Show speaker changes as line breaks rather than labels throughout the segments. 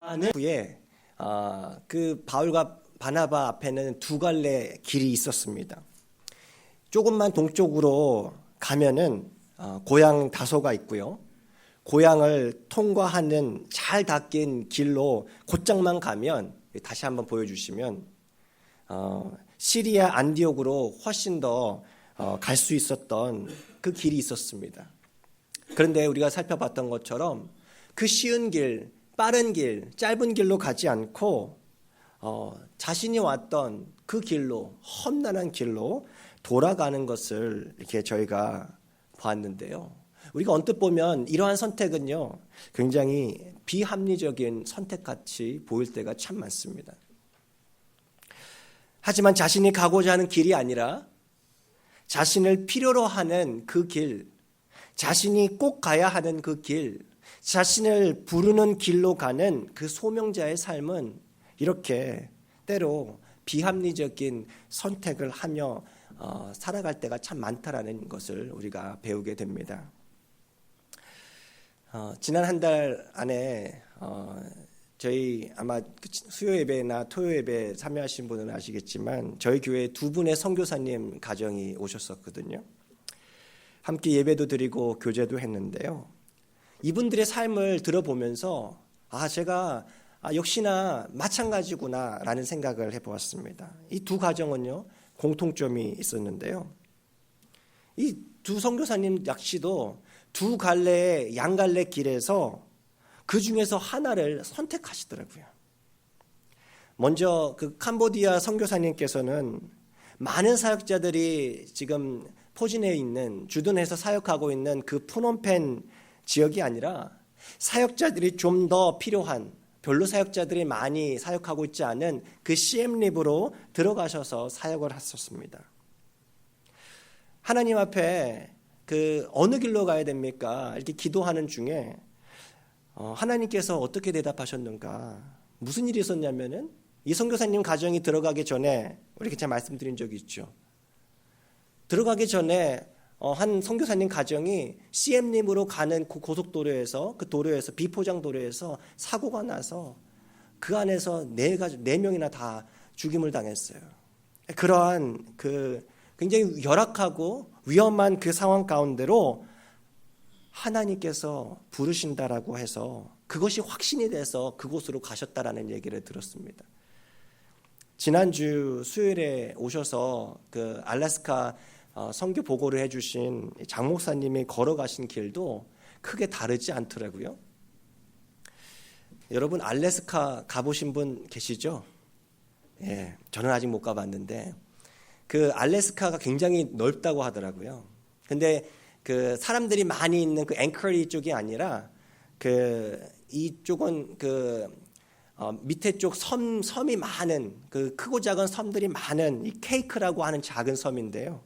후에 그 바울과 바나바 앞에는 두 갈래 길이 있었습니다. 조금만 동쪽으로 가면은 고향 다소가 있고요. 고향을 통과하는 잘 닦인 길로 곧장만 가면, 다시 한번 보여주시면 시리아 안디옥으로 훨씬 더 갈 수 있었던 그 길이 있었습니다. 그런데 우리가 살펴봤던 것처럼 그 쉬운 길, 빠른 길, 짧은 길로 가지 않고 자신이 왔던 그 길로, 험난한 길로 돌아가는 것을 이렇게 저희가 보았는데요. 우리가 언뜻 보면 이러한 선택은요, 굉장히 비합리적인 선택같이 보일 때가 참 많습니다. 하지만 자신이 가고자 하는 길이 아니라 자신을 필요로 하는 그 길, 자신이 꼭 가야 하는 그 길, 자신을 부르는 길로 가는 그 소명자의 삶은 이렇게 때로 비합리적인 선택을 하며 살아갈 때가 참 많다라는 것을 우리가 배우게 됩니다. 지난 한 달 안에 저희 아마 수요 예배나 토요 예배 참여하신 분은 아시겠지만 저희 교회에 두 분의 선교사님 가정이 오셨었거든요. 함께 예배도 드리고 교제도 했는데요. 이분들의 삶을 들어보면서 제가 역시나 마찬가지구나라는 생각을 해보았습니다. 이 두 가정은요, 공통점이 있었는데요. 이 두 선교사님 역시도 두 갈래의 양갈래 길에서 그 중에서 하나를 선택하시더라고요. 먼저 그 캄보디아 선교사님께서는 많은 사역자들이 지금 포진해 있는, 주둔해서 사역하고 있는 그 프놈펜 지역이 아니라 사역자들이 좀 더 필요한, 별로 사역자들이 많이 사역하고 있지 않은 그 시엠립으로 들어가셔서 사역을 하셨습니다. 하나님 앞에 그 어느 길로 가야 됩니까? 이렇게 기도하는 중에 하나님께서 어떻게 대답하셨는가? 무슨 일이 있었냐면은 이 선교사님 가정이 들어가기 전에, 우리 제가 말씀드린 적이 있죠. 들어가기 전에 한 선교사님 가정이 CM림으로 가는 그 고속도로에서, 그 도로에서, 비포장 도로에서 사고가 나서 그 안에서 네 명이나 다 죽임을 당했어요. 그러한 그 굉장히 열악하고 위험한 그 상황 가운데로 하나님께서 부르신다라고 해서 그것이 확신이 돼서 그곳으로 가셨다라는 얘기를 들었습니다. 지난주 수요일에 오셔서 그 알래스카 선교 보고를 해주신 장 목사님이 걸어가신 길도 크게 다르지 않더라고요. 여러분 알래스카 가보신 분 계시죠? 예, 저는 아직 못 가봤는데 그 알래스카가 굉장히 넓다고 하더라고요. 근데 그 사람들이 많이 있는 그 앵커리 쪽이 아니라 그 이쪽은 그 밑에 쪽 섬이 많은, 그 크고 작은 섬들이 많은 이 케이크라고 하는 작은 섬인데요.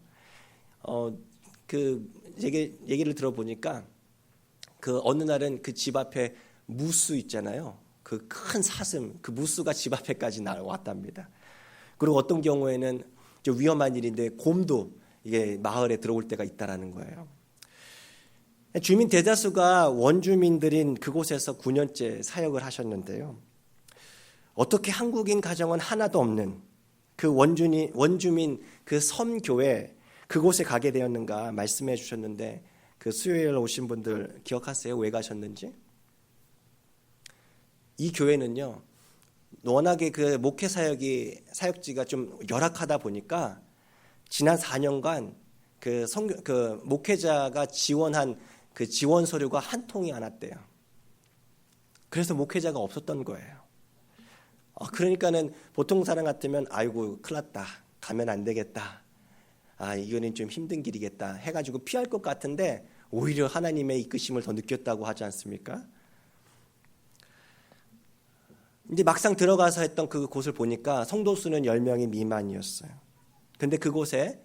그 얘기를 들어보니까 그 어느 날은 그 집 앞에 무수 있잖아요. 그 큰 사슴, 그 무수가 집 앞에까지 날아왔답니다. 그리고 어떤 경우에는 좀 위험한 일인데 곰도 이게 마을에 들어올 때가 있다라는 거예요. 주민 대다수가 원주민들인 그곳에서 9년째 사역을 하셨는데요. 어떻게 한국인 가정은 하나도 없는 그 원주민 그 섬교회, 그곳에 가게 되었는가 말씀해 주셨는데 그 수요일 오신 분들 기억하세요? 왜 가셨는지? 이 교회는요, 워낙에 그 목회 사역지가 좀 열악하다 보니까 지난 4년간 그 목회자가 지원한 그 지원 서류가 한 통이 안 왔대요. 그래서 목회자가 없었던 거예요. 그러니까는 보통 사람 같으면 아이고 큰일 났다, 가면 안 되겠다, 이거는 좀 힘든 길이겠다 해가지고 피할 것 같은데 오히려 하나님의 이끄심을 더 느꼈다고 하지 않습니까? 이제 막상 들어가서 했던 그 곳을 보니까 성도 수는 10명이 미만이었어요. 근데 그곳에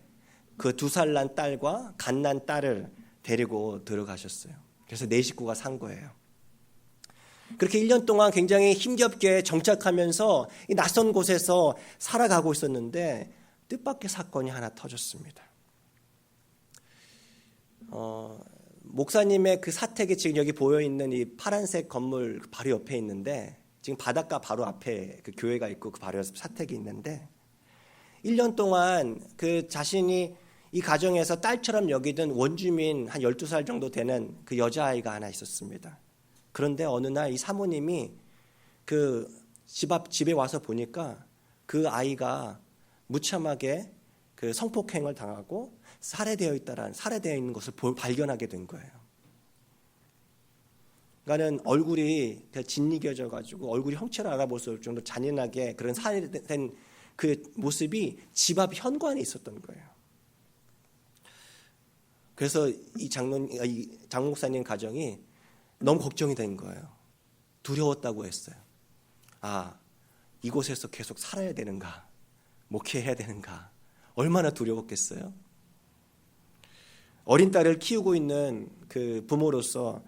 그 2살 난 딸과 갓난 딸을 데리고 들어가셨어요. 그래서 4식구가 산 거예요. 그렇게 1년 동안 굉장히 힘겹게 정착하면서 이 낯선 곳에서 살아가고 있었는데 뜻밖의 사건이 하나 터졌습니다. 목사님의 그 사택이 지금 여기 보여있는 이 파란색 건물 바로 옆에 있는데 지금 바닷가 바로 앞에 그 교회가 있고 그 바로 사택이 있는데 1년 동안 그 자신이 이 가정에서 딸처럼 여기던 원주민 한 12살 정도 되는 그 여자아이가 하나 있었습니다. 그런데 어느 날 이 사모님이 그 집에 와서 보니까 그 아이가 무참하게 그 성폭행을 당하고 살해되어 있는 것을 발견하게 된 거예요. 그러니까는 얼굴이 짓이겨져 가지고 얼굴이 형체를 알아볼 수 없을 정도로 잔인하게 그런 살해된 그 모습이 집 앞 현관에 있었던 거예요. 그래서 장 목사님 가정이 너무 걱정이 된 거예요. 두려웠다고 했어요. 아, 이곳에서 계속 살아야 되는가? 목회해야 되는가? 얼마나 두려웠겠어요? 어린 딸을 키우고 있는 그 부모로서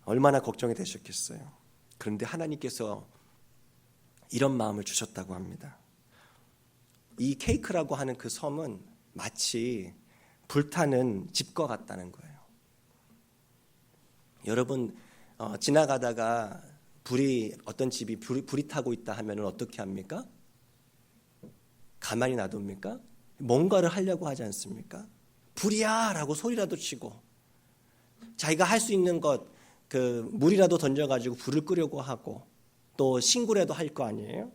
얼마나 걱정이 되셨겠어요. 그런데 하나님께서 이런 마음을 주셨다고 합니다. 이 케이크라고 하는 그 섬은 마치 불타는 집과 같다는 거예요. 여러분 지나가다가 어떤 집이 불이 타고 있다 하면 어떻게 합니까? 가만히 놔둡니까? 뭔가를 하려고 하지 않습니까? 불이야! 라고 소리라도 치고 자기가 할 수 있는 것 물이라도 던져가지고 불을 끄려고 하고 또 신고라도 할 거 아니에요?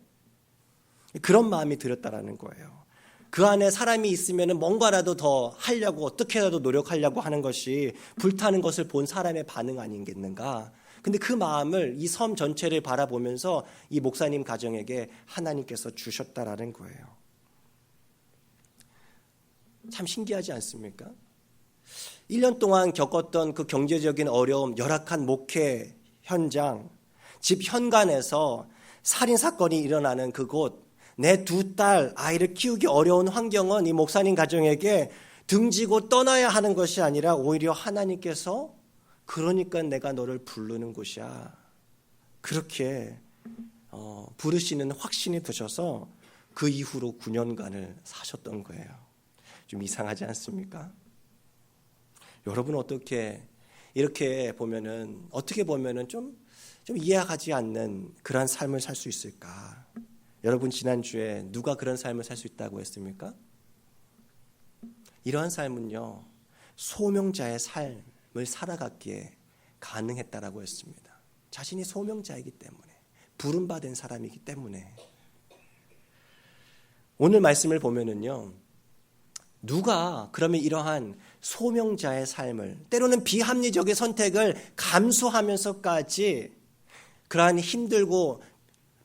그런 마음이 들었다라는 거예요. 그 안에 사람이 있으면 뭔가라도 더 하려고 어떻게라도 노력하려고 하는 것이 불타는 것을 본 사람의 반응 아니겠는가? 근데 그 마음을 이 섬 전체를 바라보면서 이 목사님 가정에게 하나님께서 주셨다라는 거예요. 참 신기하지 않습니까? 1년 동안 겪었던 그 경제적인 어려움, 열악한 목회 현장, 집 현관에서 살인사건이 일어나는 그곳, 내 2딸 아이를 키우기 어려운 환경은 이 목사님 가정에게 등지고 떠나야 하는 것이 아니라 오히려 하나님께서 그러니까 내가 너를 부르는 곳이야. 그렇게 부르시는 확신이 드셔서 그 이후로 9년간을 사셨던 거예요. 좀 이상하지 않습니까? 여러분은 이렇게 보면은 어떻게 보면은 좀 이해하지 않는 그러한 삶을 살 수 있을까? 여러분 지난주에 누가 그런 삶을 살 수 있다고 했습니까? 이러한 삶은요, 소명자의 삶을 살아갔기에 가능했다라고 했습니다. 자신이 소명자이기 때문에, 부름받은 사람이기 때문에. 오늘 말씀을 보면은요, 누가 그러면 이러한 소명자의 삶을, 때로는 비합리적인 선택을 감수하면서까지 그러한 힘들고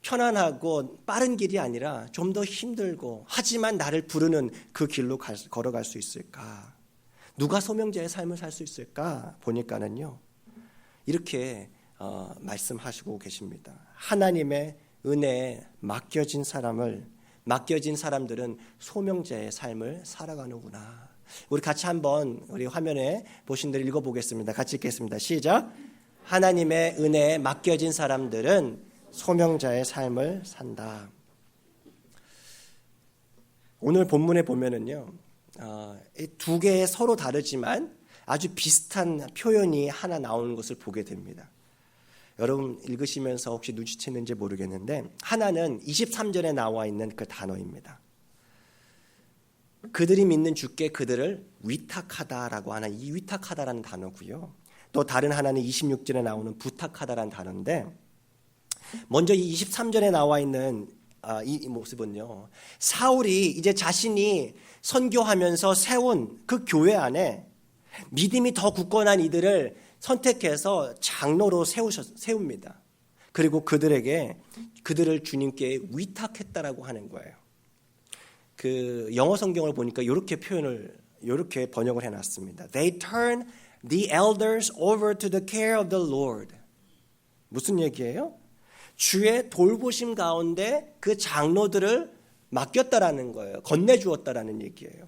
편안하고 빠른 길이 아니라 좀 더 힘들고 하지만 나를 부르는 그 길로 걸어갈 수 있을까? 누가 소명자의 삶을 살 수 있을까? 보니까는요, 이렇게 말씀하시고 계십니다. 하나님의 은혜에 맡겨진 사람들은 소명자의 삶을 살아가는구나. 우리 같이 한번 우리 화면에 보신 대로 읽어보겠습니다. 같이 읽겠습니다. 시작. 하나님의 은혜에 맡겨진 사람들은 소명자의 삶을 산다. 오늘 본문에 보면은요, 이 두 개의 서로 다르지만 아주 비슷한 표현이 하나 나오는 것을 보게 됩니다. 여러분 읽으시면서 혹시 눈치챘는지 모르겠는데 하나는 23절에 나와 있는 그 단어입니다. 그들이 믿는 주께 그들을 위탁하다라고 하는 이 위탁하다라는 단어고요. 또 다른 하나는 26절에 나오는 부탁하다라는 단어인데 먼저 이 23절에 나와 있는 이 모습은요, 사울이 이제 자신이 선교하면서 세운 그 교회 안에 믿음이 더 굳건한 이들을 선택해서 장로로 세웁니다. 그리고 그들을 주님께 위탁했다라고 하는 거예요. 그 영어 성경을 보니까 이렇게 번역을 해놨습니다. They turn the elders over to the care of the Lord. 무슨 얘기예요? 주의 돌보심 가운데 그 장로들을 맡겼다라는 거예요. 건네주었다라는 얘기예요.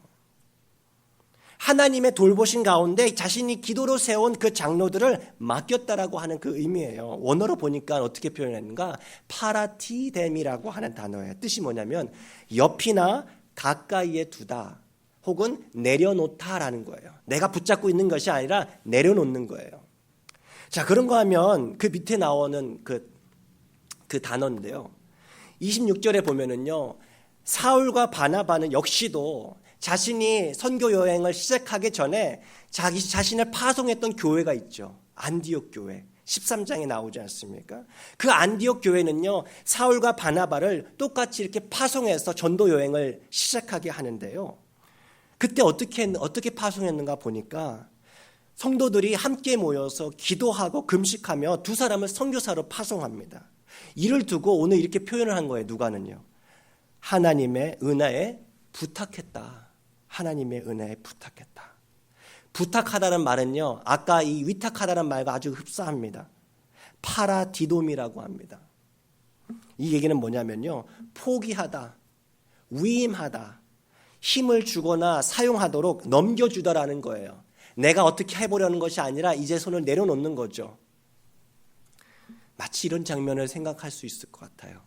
하나님의 돌보심 가운데 자신이 기도로 세운 그 장로들을 맡겼다라고 하는 그 의미예요. 원어로 보니까 어떻게 표현했는가? 파라티뎀이라고 하는 단어예요. 뜻이 뭐냐면 옆이나 가까이에 두다 혹은 내려놓다라는 거예요. 내가 붙잡고 있는 것이 아니라 내려놓는 거예요. 자, 그런가 하면 그 밑에 나오는 그 그 단어인데요. 26절에 보면은요, 사울과 바나바는 역시도 자신이 선교 여행을 시작하기 전에 자기 자신을 파송했던 교회가 있죠. 안디옥 교회. 13장에 나오지 않습니까? 그 안디옥 교회는요, 사울과 바나바를 똑같이 이렇게 파송해서 전도 여행을 시작하게 하는데요. 그때 어떻게 파송했는가 보니까 성도들이 함께 모여서 기도하고 금식하며 두 사람을 선교사로 파송합니다. 이를 두고 오늘 이렇게 표현을 한 거예요. 누가는요. 하나님의 은혜에 부탁했다. 하나님의 은혜에 부탁했다. 부탁하다는 말은요, 아까 이 위탁하다는 말과 아주 흡사합니다. 파라디돔이라고 합니다. 이 얘기는 뭐냐면요, 포기하다, 위임하다, 힘을 주거나 사용하도록 넘겨주다라는 거예요. 내가 어떻게 해보려는 것이 아니라 이제 손을 내려놓는 거죠. 마치 이런 장면을 생각할 수 있을 것 같아요.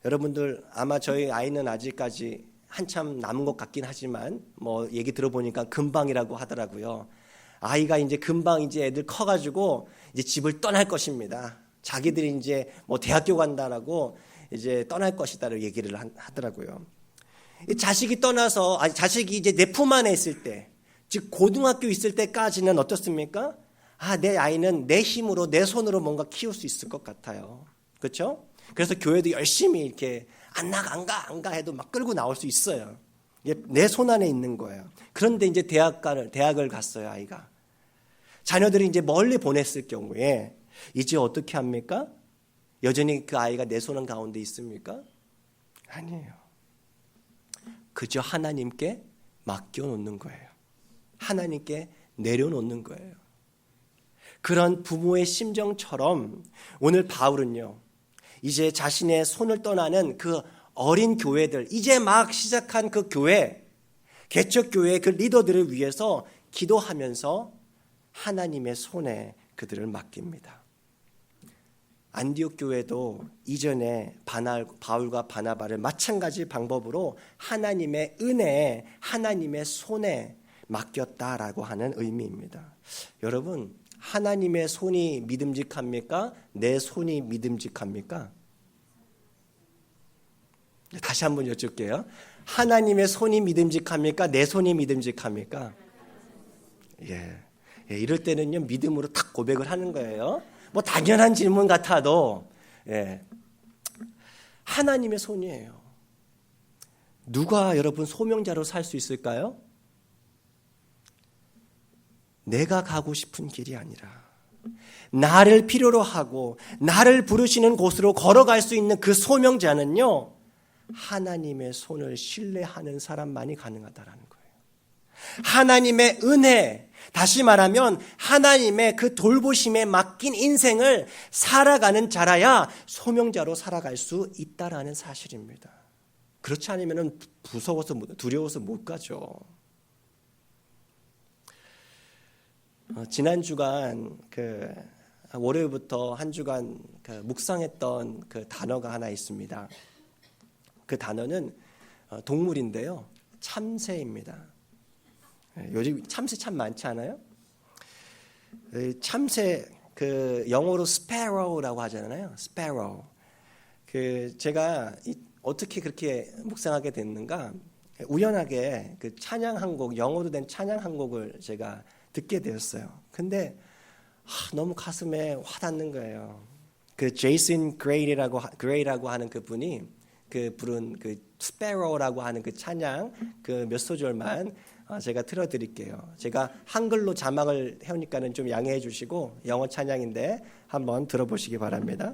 여러분들 아마 저희 아이는 아직까지 한참 남은 것 같긴 하지만 뭐 얘기 들어보니까 금방이라고 하더라고요. 아이가 이제 금방 이제 애들 커가지고 이제 집을 떠날 것입니다. 자기들이 이제 뭐 대학교 간다라고 이제 떠날 것이다라고 얘기를 하더라고요. 자식이 떠나서 자식이 이제 내 품 안에 있을 때, 즉 고등학교 있을 때까지는 어떻습니까? 내 아이는 내 힘으로 내 손으로 뭔가 키울 수 있을 것 같아요. 그렇죠? 그래서 교회도 열심히 이렇게 안 가 해도 막 끌고 나올 수 있어요. 이게 내 손 안에 있는 거예요. 그런데 이제 대학을 갔어요, 아이가. 자녀들이 이제 멀리 보냈을 경우에 이제 어떻게 합니까? 여전히 그 아이가 내 손 가운데 있습니까? 아니에요. 그저 하나님께 맡겨놓는 거예요. 하나님께 내려놓는 거예요. 그런 부모의 심정처럼 오늘 바울은요, 이제 자신의 손을 떠나는 그 어린 교회들, 이제 막 시작한 그 교회, 개척교회의 그 리더들을 위해서 기도하면서 하나님의 손에 그들을 맡깁니다. 안디옥 교회도 이전에 바울과 바나바를 마찬가지 방법으로 하나님의 은혜에, 하나님의 손에 맡겼다라고 하는 의미입니다. 여러분, 하나님의 손이 믿음직합니까? 내 손이 믿음직합니까? 다시 한번 여쭐게요. 하나님의 손이 믿음직합니까? 내 손이 믿음직합니까? 이럴 때는요, 믿음으로 탁 고백을 하는 거예요. 뭐 당연한 질문 같아도 하나님의 손이에요. 누가 여러분 소명자로 살 수 있을까요? 내가 가고 싶은 길이 아니라 나를 필요로 하고 나를 부르시는 곳으로 걸어갈 수 있는 그 소명자는요, 하나님의 손을 신뢰하는 사람만이 가능하다라는 거예요. 하나님의 은혜, 다시 말하면 하나님의 그 돌보심에 맡긴 인생을 살아가는 자라야 소명자로 살아갈 수 있다라는 사실입니다. 그렇지 않으면 무서워서 두려워서 못 가죠. 지난 주간 월요일부터 한 주간 묵상했던 그 단어가 하나 있습니다. 그 단어는 동물인데요, 참새입니다. 요즘 참새 참 많지 않아요? 참새 영어로 sparrow라고 하잖아요. sparrow. 제가 어떻게 그렇게 묵상하게 됐는가? 우연하게 그 찬양 한 곡, 영어로 된 찬양 한 곡을 제가 듣게 되었어요. 근데 너무 가슴에 와닿는 거예요. 그 제이슨 그레이라고 하는 그 분이 부른 그 스패로우라고 하는 그 찬양 몇 소절만 제가 틀어드릴게요. 제가 한글로 자막을 해오니까는 좀 양해해 주시고 영어 찬양인데 한번 들어보시기 바랍니다.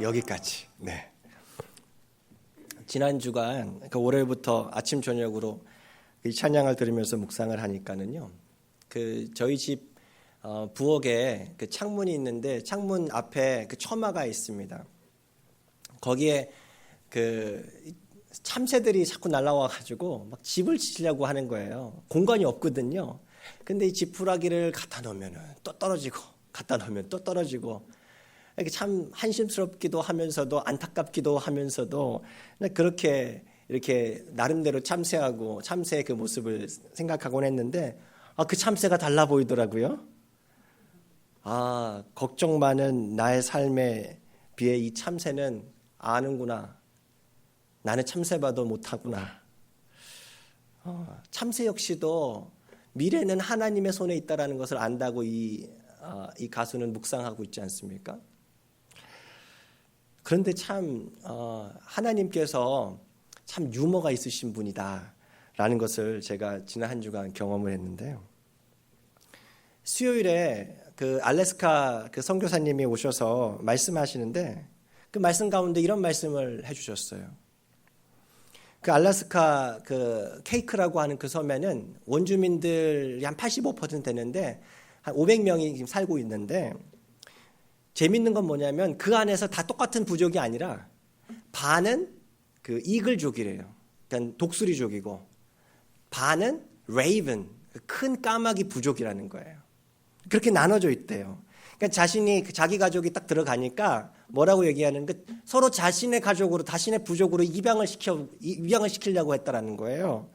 여기까지. 네. 지난 주간 월요일부터 아침 저녁으로 이 찬양을 들으면서 묵상을 하니까는요. 저희 집 부엌에 창문이 있는데 창문 앞에 처마가 있습니다. 거기에 참새들이 자꾸 날아와 가지고 막 집을 지으려고 하는 거예요. 공간이 없거든요. 근데 이 지푸라기를 갖다 놓으면 또 떨어지고 갖다 놓으면 또 떨어지고 이렇게 참 한심스럽기도 하면서도 안타깝기도 하면서도 그렇게 이렇게 나름대로 참새의 그 모습을 생각하곤 했는데 그 참새가 달라 보이더라고요. 걱정 많은 나의 삶에 비해 이 참새는 아는구나. 나는 참새봐도 못하구나. 참새 역시도 미래는 하나님의 손에 있다라는 것을 안다고 이 가수는 묵상하고 있지 않습니까? 그런데 참 하나님께서 참 유머가 있으신 분이다라는 것을 제가 지난 한 주간 경험을 했는데요. 수요일에 알래스카 선교사님이 오셔서 말씀하시는데 그 말씀 가운데 이런 말씀을 해주셨어요. 알래스카 케이크라고 하는 그 섬에는 원주민들이 한 85% 되는데 한 500명이 지금 살고 있는데 재밌는 건 뭐냐면 그 안에서 다 똑같은 부족이 아니라 반은 이글족이래요. 그러니까 독수리족이고 반은 레이븐, 큰 까마귀 부족이라는 거예요. 그렇게 나눠져 있대요. 그러니까 자기 가족이 딱 들어가니까 뭐라고 얘기하는 서로 자신의 가족으로 자신의 부족으로 입양을 시키려고 했다라는 거예요.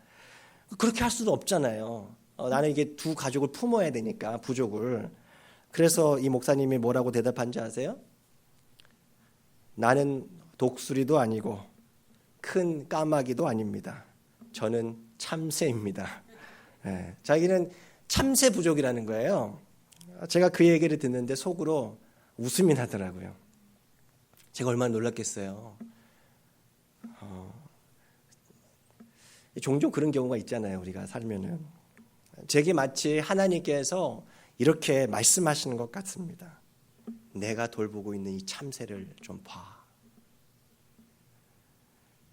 그렇게 할 수는 없잖아요. 나는 이게 두 가족을 품어야 되니까 부족을. 그래서 이 목사님이 뭐라고 대답한지 아세요? 나는 독수리도 아니고 큰 까마귀도 아닙니다. 저는 참새입니다. 네, 자기는 참새 부족이라는 거예요. 제가 그 얘기를 듣는데 속으로 웃음이 나더라고요. 제가 얼마나 놀랐겠어요. 종종 그런 경우가 있잖아요. 우리가 살면은. 제게 마치 하나님께서 이렇게 말씀하시는 것 같습니다. 내가 돌보고 있는 이 참새를 좀 봐.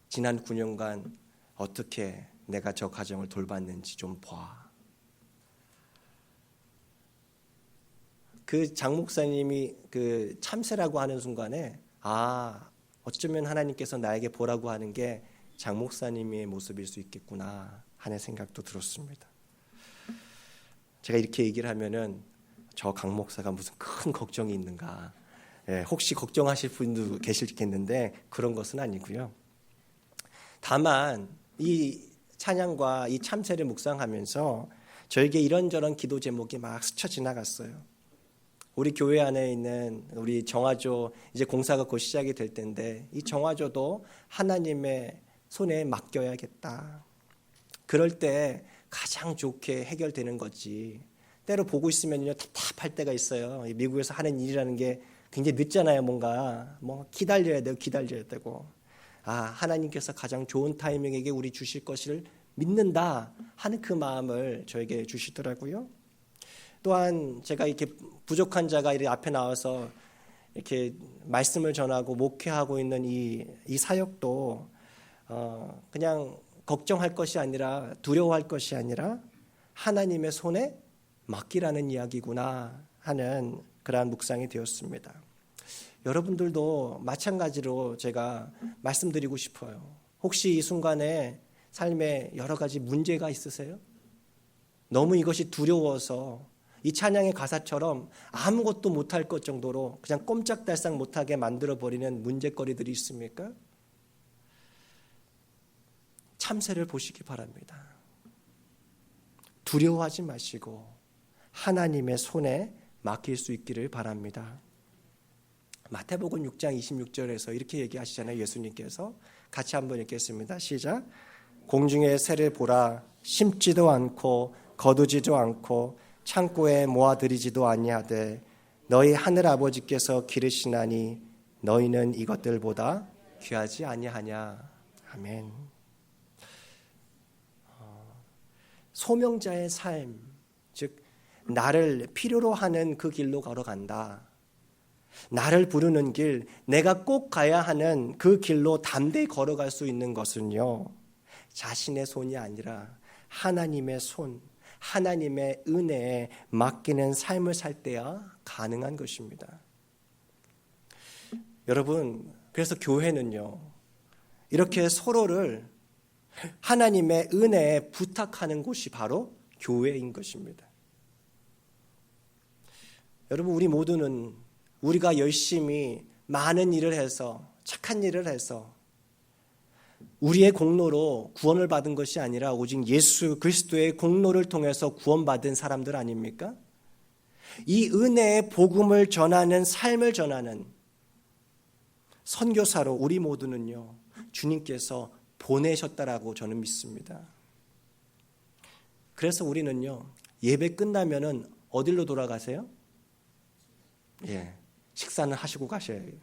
지난 9년간 어떻게 내가 저 가정을 돌봤는지 좀 봐. 장 목사님이 참새라고 하는 순간에 어쩌면 하나님께서 나에게 보라고 하는 게 장 목사님의 모습일 수 있겠구나 하는 생각도 들었습니다. 제가 이렇게 얘기를 하면은 저 강 목사가 무슨 큰 걱정이 있는가, 혹시 걱정하실 분도 계시겠는데 그런 것은 아니고요. 다만 이 찬양과 이 참새를 묵상하면서 저에게 이런저런 기도 제목이 막 스쳐 지나갔어요. 우리 교회 안에 있는 우리 정화조 이제 공사가 곧 시작이 될 텐데 이 정화조도 하나님의 손에 맡겨야겠다. 그럴 때 가장 좋게 해결되는 거지. 때로 보고 있으면요 답답할 때가 있어요. 미국에서 하는 일이라는 게 굉장히 늦잖아요. 뭔가 기다려야 되고. 하나님께서 가장 좋은 타이밍에게 우리 주실 것을 믿는다 하는 그 마음을 저에게 주시더라고요. 또한 제가 이렇게 부족한 자가 이렇게 앞에 나와서 이렇게 말씀을 전하고 목회하고 있는 이 사역도 그냥 걱정할 것이 아니라 두려워할 것이 아니라 하나님의 손에 맡기라는 이야기구나 하는 그러한 묵상이 되었습니다. 여러분들도 마찬가지로 제가 말씀드리고 싶어요. 혹시 이 순간에 삶에 여러 가지 문제가 있으세요? 너무 이것이 두려워서 이 찬양의 가사처럼 아무것도 못할 것 정도로 그냥 꼼짝달싹 못하게 만들어버리는 문제거리들이 있습니까? 참새를 보시기 바랍니다. 두려워하지 마시고 하나님의 손에 맡길 수 있기를 바랍니다. 마태복음 6장 26절에서 이렇게 얘기하시잖아요. 예수님께서 같이 한번 읽겠습니다. 시작. 공중의 새를 보라. 심지도 않고 거두지도 않고 창고에 모아들이지도 아니하되 너희 하늘 아버지께서 기르시나니 너희는 이것들보다 귀하지 아니하냐. 아멘. 소명자의 삶, 즉 나를 필요로 하는 그 길로 걸어간다. 나를 부르는 길, 내가 꼭 가야 하는 그 길로 담대히 걸어갈 수 있는 것은요, 자신의 손이 아니라 하나님의 손, 하나님의 은혜에 맡기는 삶을 살 때야 가능한 것입니다. 여러분, 그래서 교회는요, 이렇게 서로를 하나님의 은혜에 부탁하는 곳이 바로 교회인 것입니다. 여러분, 우리 모두는 우리가 열심히 많은 일을 해서, 착한 일을 해서 우리의 공로로 구원을 받은 것이 아니라 오직 예수 그리스도의 공로를 통해서 구원받은 사람들 아닙니까? 이 은혜의 복음을 전하는 삶을 전하는 선교사로 우리 모두는요, 주님께서 보내셨다라고 저는 믿습니다. 그래서 우리는요, 예배 끝나면은 어디로 돌아가세요? 식사는 하시고 가셔야 해요.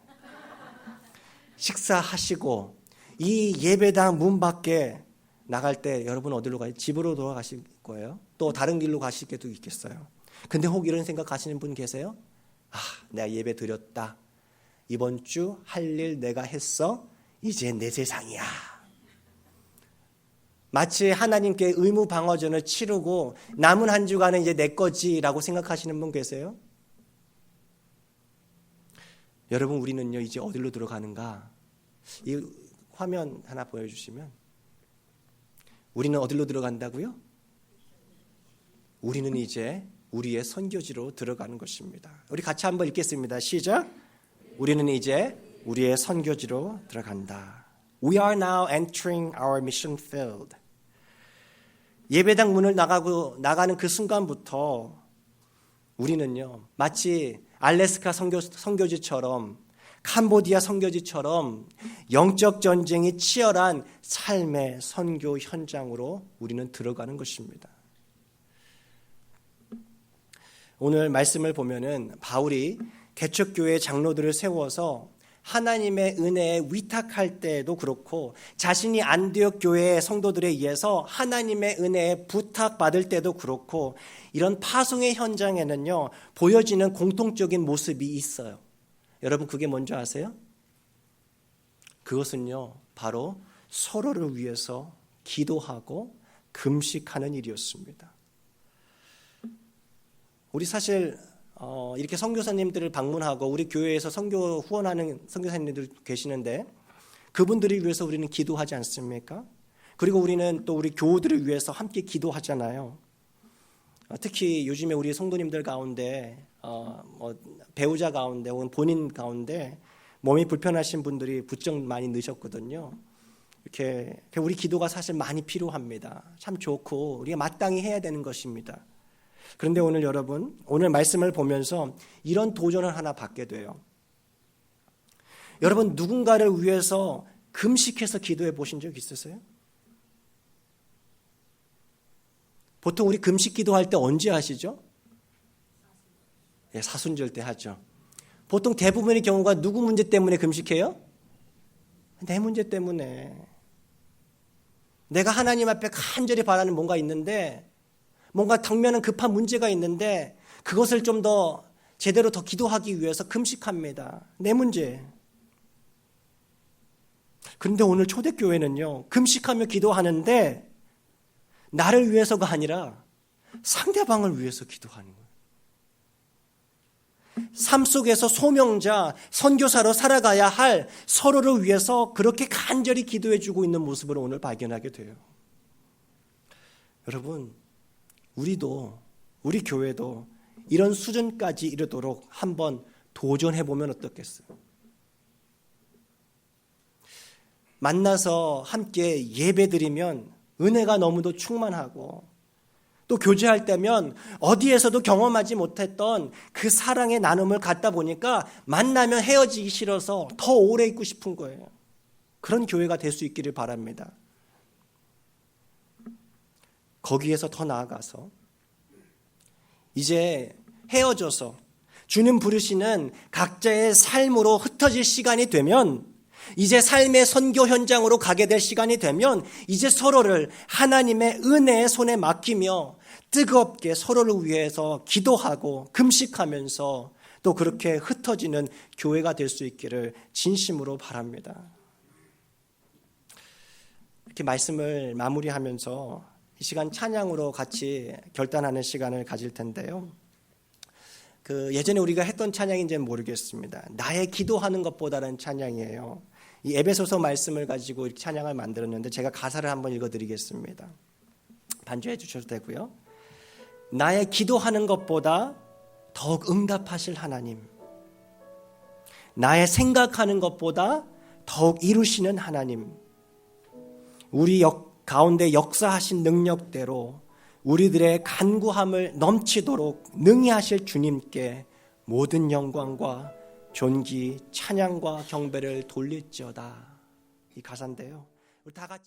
식사하시고 이 예배당 문 밖에 나갈 때 여러분 어디로 가요? 집으로 돌아가실 거예요? 또 다른 길로 가실 때도 있겠어요. 근데 혹 이런 생각하시는 분 계세요? 내가 예배 드렸다. 이번 주 할 일 내가 했어. 이제 내 세상이야. 마치 하나님께 의무 방어전을 치르고 남은 한 주간은 이제 내 거지라고 생각하시는 분 계세요? 여러분, 우리는요, 이제 어디로 들어가는가? 이 화면 하나 보여주시면, 우리는 어디로 들어간다고요? 우리는 이제 우리의 선교지로 들어가는 것입니다. 우리 같이 한번 읽겠습니다. 시작. 우리는 이제 우리의 선교지로 들어간다. We are now entering our mission field. 예배당 문을 나가는 그 순간부터 우리는요, 마치 알래스카 선교지처럼, 캄보디아 선교지처럼 영적 전쟁이 치열한 삶의 선교 현장으로 우리는 들어가는 것입니다. 오늘 말씀을 보면은 바울이 개척교회 장로들을 세워서 하나님의 은혜에 위탁할 때도 그렇고, 자신이 안디옥 교회의 성도들에 의해서 하나님의 은혜에 부탁받을 때도 그렇고, 이런 파송의 현장에는요, 보여지는 공통적인 모습이 있어요. 여러분, 그게 뭔지 아세요? 그것은요, 바로 서로를 위해서 기도하고 금식하는 일이었습니다. 우리 사실 이렇게 선교사님들을 방문하고 우리 교회에서 선교 후원하는 선교사님들 계시는데, 그분들을 위해서 우리는 기도하지 않습니까? 그리고 우리는 또 우리 교우들을 위해서 함께 기도하잖아요. 특히 요즘에 우리 성도님들 가운데 배우자 가운데 혹은 본인 가운데 몸이 불편하신 분들이 부쩍 많이 느셨거든요. 이렇게 우리 기도가 사실 많이 필요합니다. 참 좋고 우리가 마땅히 해야 되는 것입니다. 그런데 오늘 여러분, 오늘 말씀을 보면서 이런 도전을 하나 받게 돼요. 여러분, 누군가를 위해서 금식해서 기도해 보신 적 있으세요? 보통 우리 금식 기도할 때 언제 하시죠? 사순절 때 하죠. 보통 대부분의 경우가 누구 문제 때문에 금식해요? 내 문제 때문에. 내가 하나님 앞에 간절히 바라는 뭔가 있는데, 뭔가 당면은 급한 문제가 있는데 그것을 좀 더 제대로 더 기도하기 위해서 금식합니다. 내 문제. 그런데 오늘 초대교회는요, 금식하며 기도하는데 나를 위해서가 아니라 상대방을 위해서 기도하는 거예요. 삶 속에서 소명자, 선교사로 살아가야 할 서로를 위해서 그렇게 간절히 기도해주고 있는 모습을 오늘 발견하게 돼요. 여러분, 우리도, 우리 교회도 이런 수준까지 이르도록 한번 도전해보면 어떻겠어요? 만나서 함께 예배드리면 은혜가 너무도 충만하고, 또 교제할 때면 어디에서도 경험하지 못했던 그 사랑의 나눔을 갖다 보니까 만나면 헤어지기 싫어서 더 오래 있고 싶은 거예요. 그런 교회가 될 수 있기를 바랍니다. 거기에서 더 나아가서 이제 헤어져서 주님 부르시는 각자의 삶으로 흩어질 시간이 되면, 이제 삶의 선교 현장으로 가게 될 시간이 되면, 이제 서로를 하나님의 은혜의 손에 맡기며 뜨겁게 서로를 위해서 기도하고 금식하면서 또 그렇게 흩어지는 교회가 될 수 있기를 진심으로 바랍니다. 이렇게 말씀을 마무리하면서 이 시간 찬양으로 같이 결단하는 시간을 가질 텐데요. 예전에 우리가 했던 찬양인지는 모르겠습니다. 나의 기도하는 것보다는 찬양이에요. 이 에베소서 말씀을 가지고 찬양을 만들었는데 제가 가사를 한번 읽어드리겠습니다. 반주해 주셔도 되고요. 나의 기도하는 것보다 더욱 응답하실 하나님, 나의 생각하는 것보다 더욱 이루시는 하나님, 우리 가운데 역사하신 능력대로 우리들의 간구함을 넘치도록 능히 하실 주님께 모든 영광과 존귀, 찬양과 경배를 돌릴지어다. 이 가사인데요. 우리 다 같이